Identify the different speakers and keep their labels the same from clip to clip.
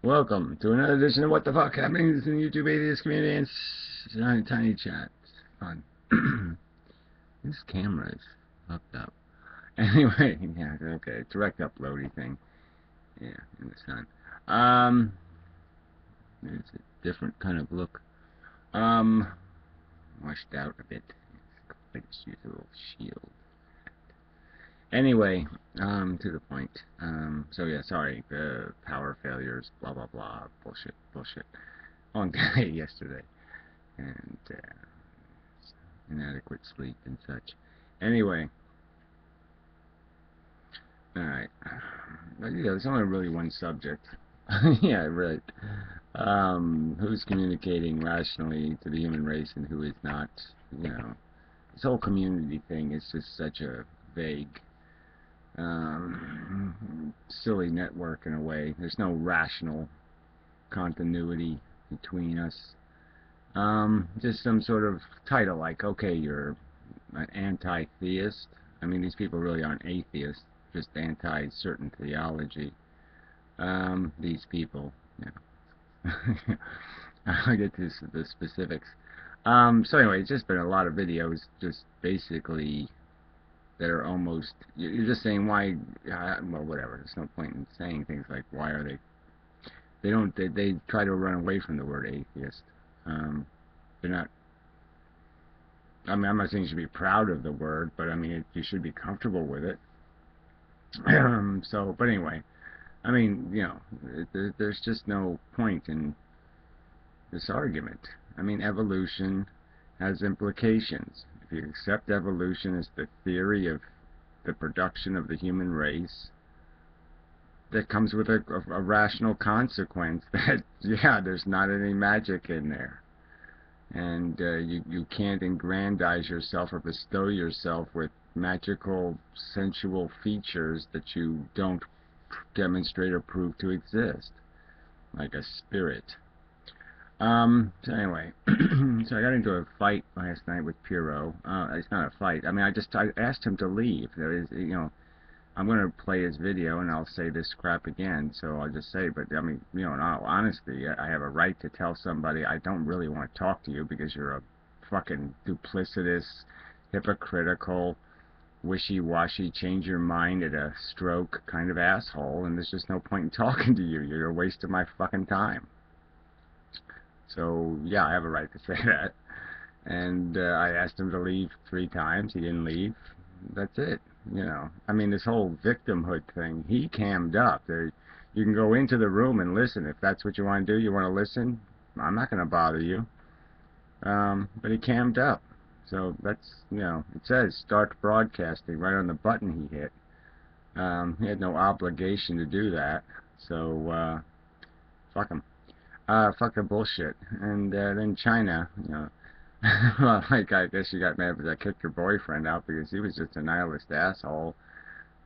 Speaker 1: Welcome to another edition of What the Fuck Happens in the YouTube Atheist Community and Tiny Chat. Fun. This camera is fucked up. Anyway, yeah, okay, direct uploady thing. Yeah, in the sun. It's a different kind of look. Washed out a bit. I just use a little shield. Anyway, to the point. So yeah, sorry, power failures, blah blah blah, bullshit. Long day yesterday, and inadequate sleep and such. Anyway, alright. But yeah, there's only really one subject. Yeah, right. Who's communicating rationally to the human race and who is not? You know, this whole community thing is just such a vague, silly network in a way. There's no rational continuity between us. Just some sort of title like, okay, you're an anti-theist. I mean, these people really aren't atheists, just anti-certain theology. These people, yeah. I'll get to the specifics. So anyway, it's just been a lot of videos, just basically that are almost, you're just saying why, well, whatever, there's no point in saying things like, why are they try to run away from the word atheist. They're not, I mean, I'm not saying you should be proud of the word, but I mean, you should be comfortable with it. So, but anyway, I mean, you know, there's just no point in this argument. I mean, evolution has implications. If you accept evolution as the theory of the production of the human race, that comes with a rational consequence that, yeah, there's not any magic in there. And you can't aggrandize yourself or bestow yourself with magical, sensual features that you don't demonstrate or prove to exist, like a spirit. So anyway, so I got into a fight last night with Piro. It's not a fight. I mean, I asked him to leave. There is, you know, I'm going to play his video and I'll say this crap again, so I'll just say, but I mean, you know, in all honesty, I have a right to tell somebody I don't really want to talk to you because you're a fucking duplicitous, hypocritical, wishy-washy, change your mind at a stroke kind of asshole, and there's just no point in talking to you. You're a waste of my fucking time. So, yeah, I have a right to say that. And I asked him to leave 3 times. He didn't leave. That's it. You know, I mean, this whole victimhood thing, he cammed up. You can go into the room and listen. If that's what you want to do, you want to listen, I'm not going to bother you. But he cammed up. So that's, you know, it says start broadcasting right on the button he hit. He had no obligation to do that. So, fuck him. Fuck the bullshit. And then China, you know, well, like, I guess you got mad because I kicked your boyfriend out because he was just a nihilist asshole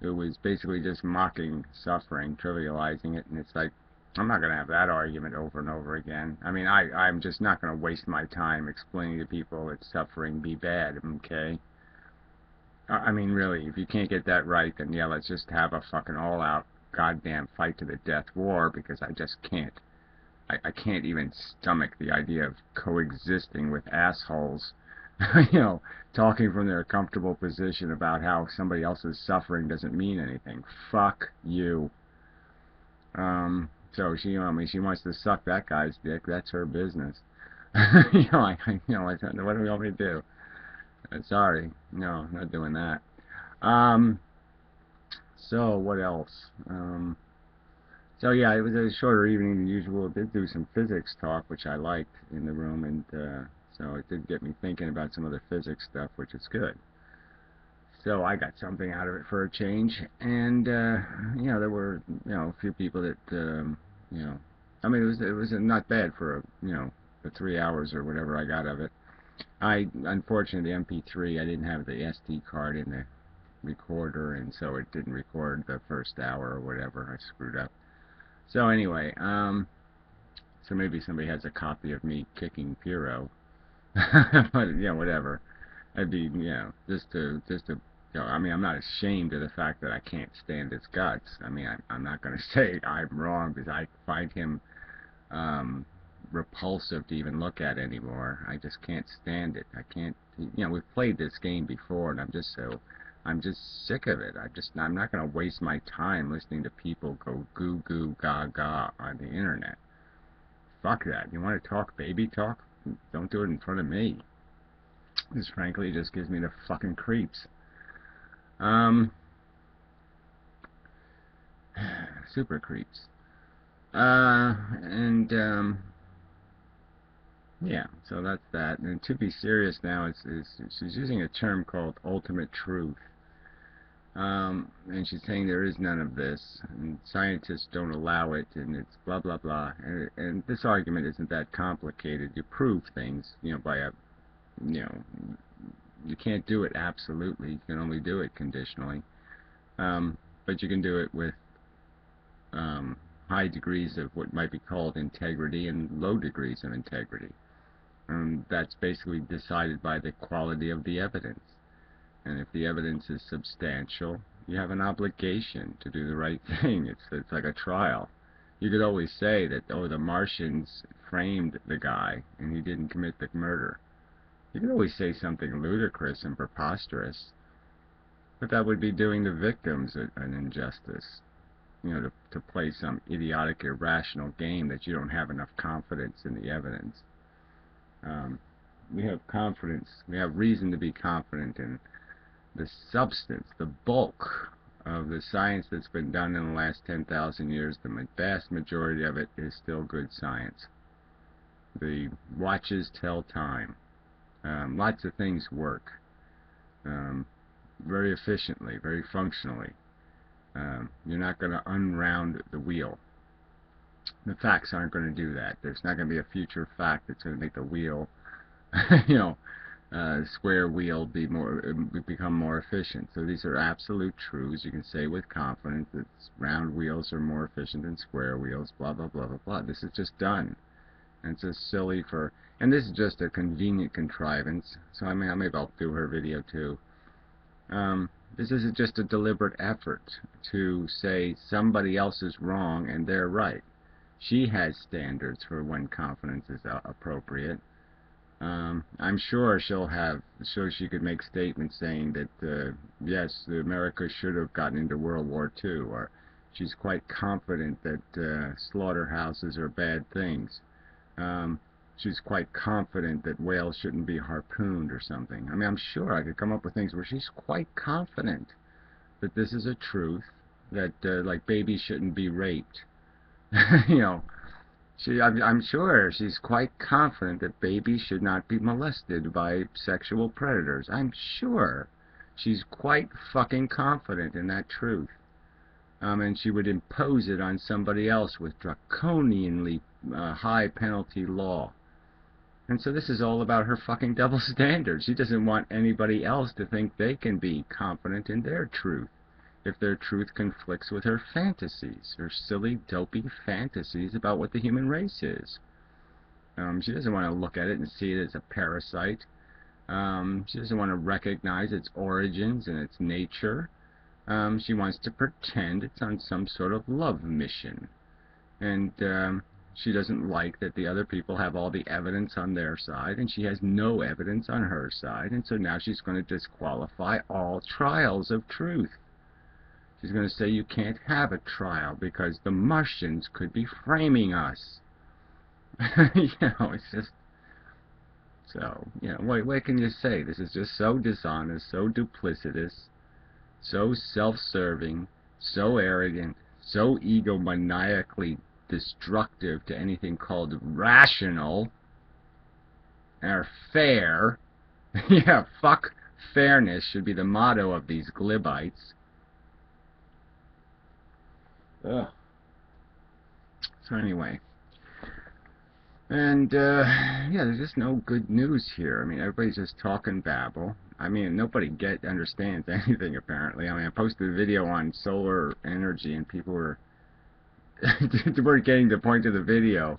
Speaker 1: who was basically just mocking suffering, trivializing it, and it's like, I'm not going to have that argument over and over again. I mean, I'm just not going to waste my time explaining to people that suffering be bad, okay? I mean, really, if you can't get that right, then yeah, let's just have a fucking all-out goddamn fight to the death war, because I just can't. I can't even stomach the idea of coexisting with assholes, you know, talking from their comfortable position about how somebody else's suffering doesn't mean anything. Fuck you. So she, I mean, she wants to suck that guy's dick. That's her business. You know, what do you want me to do? Sorry, no, not doing that. So what else? So yeah, it was a shorter evening than usual. It did do some physics talk, which I liked in the room, and so it did get me thinking about some of the physics stuff, which is good. So I got something out of it for a change, and you know, there were, you know, a few people that you know, I mean, it was not bad for, you know, the 3 hours or whatever I got of it. Unfortunately, the MP3, I didn't have the SD card in the recorder, and so it didn't record the first hour or whatever. I screwed up. So anyway, so maybe somebody has a copy of me kicking Piro, but you know, whatever. I'd be, you know, just to, you know, I mean, I'm not ashamed of the fact that I can't stand his guts. I mean, I'm not going to say I'm wrong because I find him repulsive to even look at anymore. I just can't stand it. I can't, you know, we've played this game before, and I'm just sick of it. I'm not going to waste my time listening to people go goo goo gaga on the internet. Fuck that. You want to talk baby talk? Don't do it in front of me. This frankly just gives me the fucking creeps. Super creeps. Yeah, so that's that. And to be serious now, she's using a term called ultimate truth. And she's saying there is none of this, and scientists don't allow it, and it's blah blah blah. And this argument isn't that complicated. You prove things, you know, by a, you know, you can't do it absolutely. You can only do it conditionally. But you can do it with high degrees of what might be called integrity and low degrees of integrity. That's basically decided by the quality of the evidence. And if the evidence is substantial, you have an obligation to do the right thing. It's like a trial. You could always say that, oh, the Martians framed the guy and he didn't commit the murder. You could always say something ludicrous and preposterous, but that would be doing the victims an injustice. You know, to play some idiotic, irrational game that you don't have enough confidence in the evidence. We have confidence. We have reason to be confident in the substance, the bulk of the science that's been done in the last 10,000 years. The vast majority of it is still good science. The watches tell time. Lots of things work very efficiently, very functionally. You're not going to unround the wheel. The facts aren't going to do that. There's not going to be a future fact that's going to make the wheel, you know, square wheel become more efficient. So these are absolute truths. You can say with confidence that round wheels are more efficient than square wheels, blah, blah, blah, blah, blah. This is just done. And it's just silly and this is just a convenient contrivance. So I mean, maybe I'll do her video too. This is just a deliberate effort to say somebody else is wrong and they're right. She has standards for when confidence is appropriate. I'm sure she could make statements saying that, yes, America should have gotten into World War II, or she's quite confident that slaughterhouses are bad things. She's quite confident that whales shouldn't be harpooned or something. I mean, I'm sure I could come up with things where she's quite confident that this is a truth, that like babies shouldn't be raped. You know, I'm sure she's quite confident that babies should not be molested by sexual predators. I'm sure she's quite fucking confident in that truth. And she would impose it on somebody else with draconianly high penalty law. And so this is all about her fucking double standards. She doesn't want anybody else to think they can be confident in their truth if their truth conflicts with her fantasies, her silly, dopey fantasies about what the human race is. She doesn't want to look at it and see it as a parasite. She doesn't want to recognize its origins and its nature. She wants to pretend it's on some sort of love mission. And she doesn't like that the other people have all the evidence on their side, and she has no evidence on her side, and so now she's going to disqualify all trials of truth. She's going to say you can't have a trial because the Martians could be framing us. You know, it's just... So, you know, what can you say? This is just so dishonest, so duplicitous, so self-serving, so arrogant, so egomaniacally destructive to anything called rational or fair. Yeah, fuck fairness should be the motto of these glibites. Ugh. So anyway, and yeah, there's just no good news here. I mean, everybody's just talking babble. I mean, nobody understands anything apparently. I mean, I posted a video on solar energy, and people were we're getting the point of the video,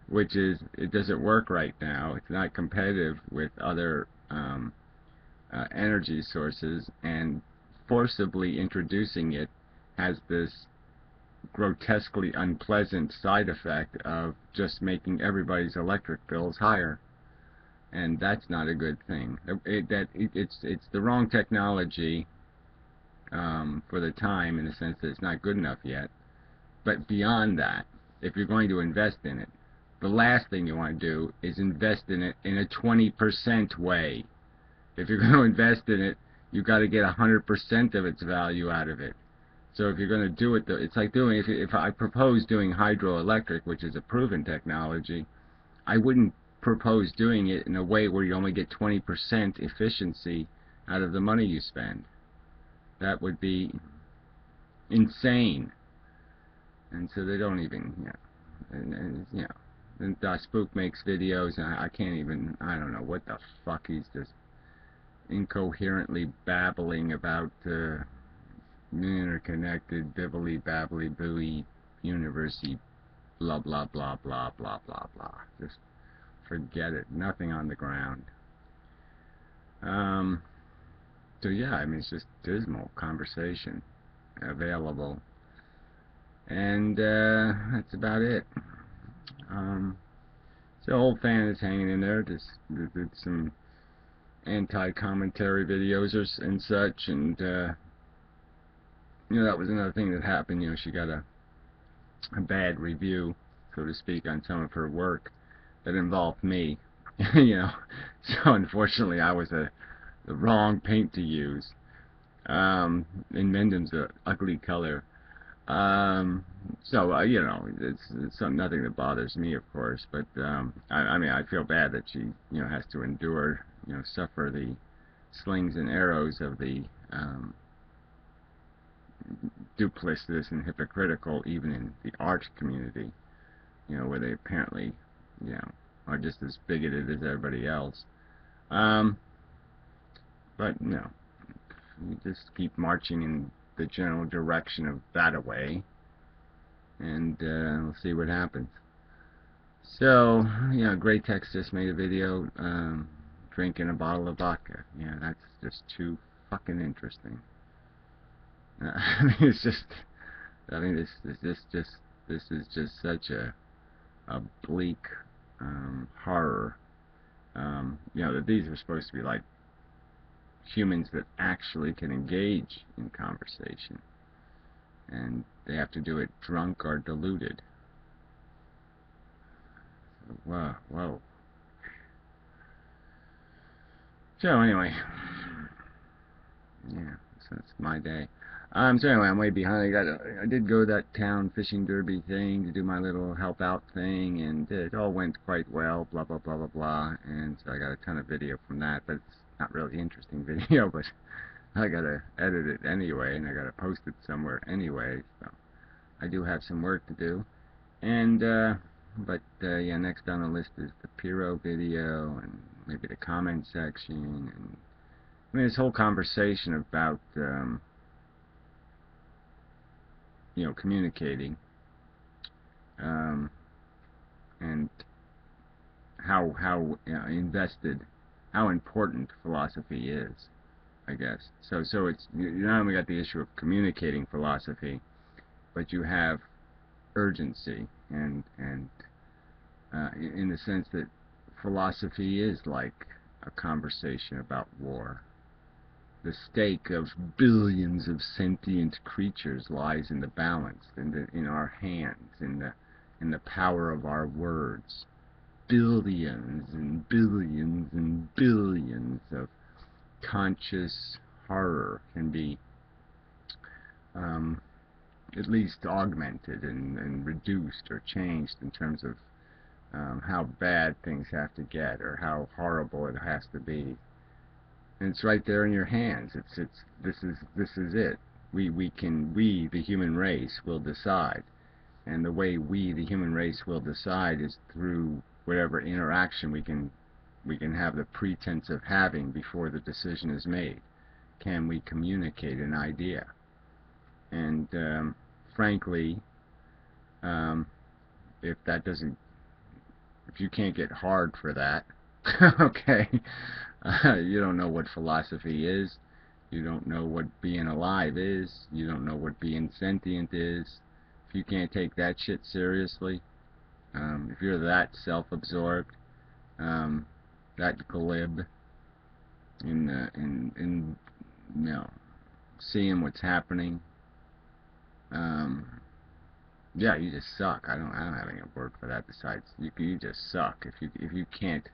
Speaker 1: which is it doesn't work right now. It's not competitive with other energy sources, and forcibly introducing it has this grotesquely unpleasant side effect of just making everybody's electric bills higher. And that's not a good thing. It's the wrong technology for the time, in the sense that it's not good enough yet. But beyond that, if you're going to invest in it, the last thing you want to do is invest in it in a 20% way. If you're going to invest in it, you've got to get 100% of its value out of it. So if you're going to do it, it's like doing, if I propose doing hydroelectric, which is a proven technology, I wouldn't propose doing it in a way where you only get 20% efficiency out of the money you spend. That would be insane. And so they don't even, and Spook makes videos, and I can't even, I don't know what the fuck he's just incoherently babbling about interconnected, bibbly, babbly, booey, university, blah, blah, blah, blah, blah, blah, blah. Just forget it. Nothing on the ground. So yeah, I mean, it's just dismal conversation available. And that's about it. So old fan is hanging in there. Just did some anti-commentary videos and such, and that was another thing that happened. She got a bad review, so to speak, on some of her work that involved me. So unfortunately I was the wrong paint to use. And Minden's an ugly color. So it's nothing that bothers me, of course, but I mean, I feel bad that she has to endure, suffer the slings and arrows of the duplicitous and hypocritical, even in the art community, where they apparently are just as bigoted as everybody else. But you just keep marching in the general direction of that away, and we'll see what happens. So, Great Tex just made a video drinking a bottle of vodka. That's just too fucking interesting. I mean, it's just, this is just such a bleak horror. That these are supposed to be like humans that actually can engage in conversation, and they have to do it drunk or deluded. Whoa. So anyway, so it's my day. So anyway, I'm way behind. I did go to that town fishing derby thing to do my little help out thing, and it all went quite well, blah blah blah blah blah, and so I got a ton of video from that, but it's not really interesting video, but I gotta edit it anyway, and I gotta post it somewhere anyway, so I do have some work to do. And next on the list is the Piro video, and maybe the comment section, and I mean, this whole conversation about communicating, and how invested, how important philosophy is, I guess. So it's, you not only got the issue of communicating philosophy, but you have urgency, and in the sense that philosophy is like a conversation about war. The stake of billions of sentient creatures lies in the balance, in our hands, in the power of our words. Billions and billions and billions of conscious horror can be at least augmented and reduced or changed in terms of how bad things have to get, or how horrible it has to be. And it's right there in your hands. This is it. We the human race will decide, and the way we the human race will decide is through whatever interaction we can have the pretense of having before the decision is made. Can we communicate an idea? And frankly, if you can't get hard for that, okay, you don't know what philosophy is, you don't know what being alive is, you don't know what being sentient is, If you can't take that shit seriously, if you're that self-absorbed, that glib in you know, seeing what's happening, yeah, you just suck. I don't have any word for that besides you just suck if you can't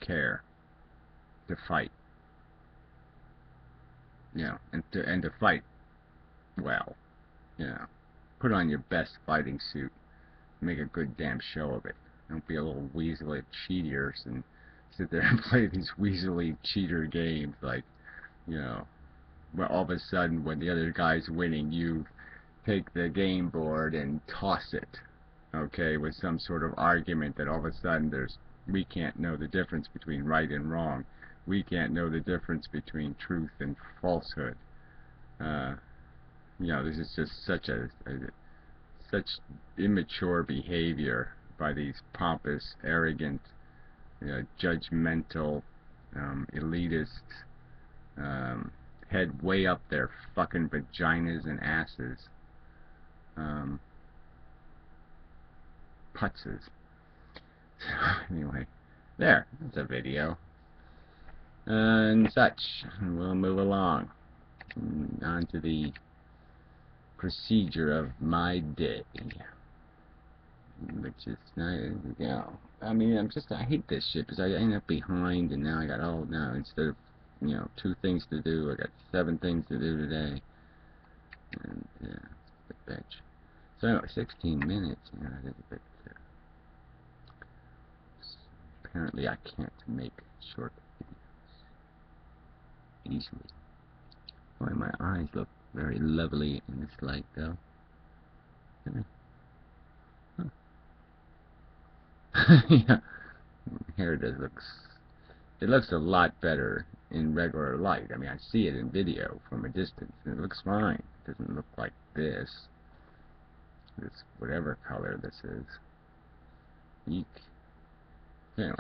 Speaker 1: care to fight, you know, and to fight well, you know, put on your best fighting suit, make a good damn show of it. Don't be a little weaselly cheaters and sit there and play these weaselly cheater games like, you know, well, all of a sudden when the other guy's winning, you take the game board and toss it, okay, with some sort of argument that all of a sudden we can't know the difference between right and wrong. We can't know the difference between truth and falsehood. You know, this is just such immature behavior by these pompous, arrogant, judgmental, elitists, head way up their fucking vaginas and asses, putzes. Anyway, there, that's a video. And such. We'll move along. On to the procedure of my day. Which is not, you know, I mean, I hate this shit because I end up behind and now I got, oh, now instead of, you know, 2 things to do, I got 7 things to do today. And, yeah, it's a bitch. So anyway, 16 minutes, you know, that is a bit, apparently I can't make short videos easily. Boy, my eyes look very lovely in this light, though. Yeah, here it looks a lot better in regular light. I mean, I see it in video from a distance, and it looks fine. It doesn't look like this whatever color this is. Eek. Anyway.